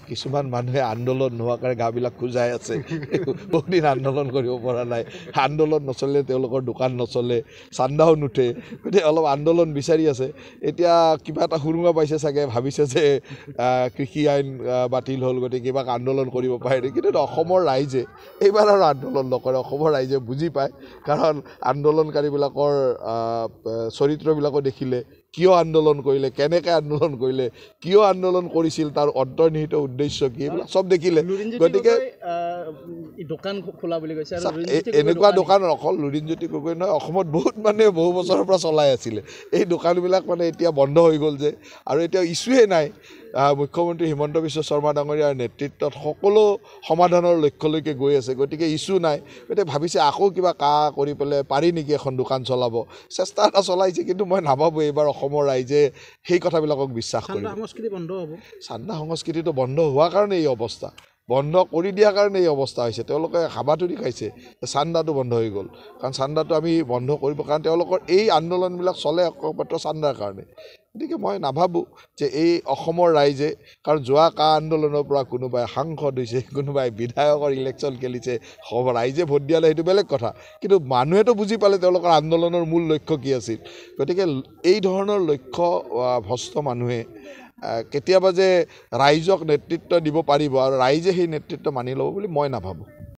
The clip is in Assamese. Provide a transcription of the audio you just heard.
কিছুমান মানুহে আন্দোলন নোহোৱাৰ কাৰণে গাবিলাক খোজাই আছে বহুদিন আন্দোলন কৰিব পৰা নাই আন্দোলন নচলে তেওঁলোকৰ দোকান নচলে চান্দাও নুঠে গতিকে অলপ আন্দোলন বিচাৰি আছে এতিয়া কিবা এটা সুৰুঙা পাইছে চাগে ভাবিছে যে কৃষি আইন বাতিল হ'ল গতিকে কিবা আন্দোলন কৰিব পাৰে কিন্তু অসমৰ ৰাইজে এইবাৰ আৰু আন্দোলন নকৰে অসমৰ ৰাইজে বুজি পায় কাৰণ আন্দোলনকাৰীবিলাকৰ চৰিত্ৰবিলাকো দেখিলে কিয় আন্দোলন কৰিলে কেনেকৈ আন্দোলন কৰিলে কিয় আন্দোলন কৰিছিল তাৰ অন্তৰ্নিহিত উদ্দেশ্য কি এইবিলাক চব দেখিলে গতিকে দোকান খোলা বুলি কৈছে এনেকুৱা দোকান অকল লুৰিণজ্যোতি গগৈ নহয় অসমত বহুত মানুহে বহু বছৰৰ পৰা চলাই আছিলে এই দোকানবিলাক মানে এতিয়া বন্ধ হৈ গ'ল যে আৰু এতিয়া ইছ্যুৱে নাই মুখ্যমন্ত্ৰী হিমন্ত বিশ্ব শৰ্মা ডাঙৰীয়াৰ নেতৃত্বত সকলো সমাধানৰ লক্ষ্যলৈকে গৈ আছে গতিকে ইছ্যু নাই গতিকে ভাবিছে আকৌ কিবা কৰি পেলাই পাৰি নেকি এখন দোকান চলাব চেষ্টা এটা চলাইছে কিন্তু মই নাভাবোঁ এইবাৰ অসমৰ ৰাইজে সেই কথাবিলাকক বিশ্বাস কৰিব সংস্কৃতি বন্ধ হ'ব চান্দা সংস্কৃতিটো বন্ধ হোৱাৰ কাৰণে এই অৱস্থা বন্ধ কৰি দিয়াৰ কাৰণে এই অৱস্থা হৈছে তেওঁলোকে হাবাথুৰি খাইছে চান্দাটো বন্ধ হৈ গ'ল কাৰণ চান্দাটো আমি বন্ধ কৰিব কাৰণ তেওঁলোকৰ এই আন্দোলনবিলাক চলে মাত্ৰ চান্দাৰ কাৰণে গতিকে মই নাভাবোঁ যে এই অসমৰ ৰাইজে কাৰণ যোৱা আন্দোলনৰ পৰা কোনোবাই সাংসদ হৈছে কোনোবাই বিধায়কৰ ইলেকশ্যন খেলিছে ৰাইজে ভোট দিয়ালে সেইটো বেলেগ কথা কিন্তু মানুহেতো বুজি পালে তেওঁলোকৰ আন্দোলনৰ মূল লক্ষ্য কি আছিল গতিকে এই ধৰণৰ লক্ষ্য ভ্ৰষ্ট মানুহে কেতিয়াবা যে ৰাইজক নেতৃত্ব দিব পাৰিব আৰু ৰাইজে সেই নেতৃত্ব মানি ল'ব বুলি মই নাভাবোঁ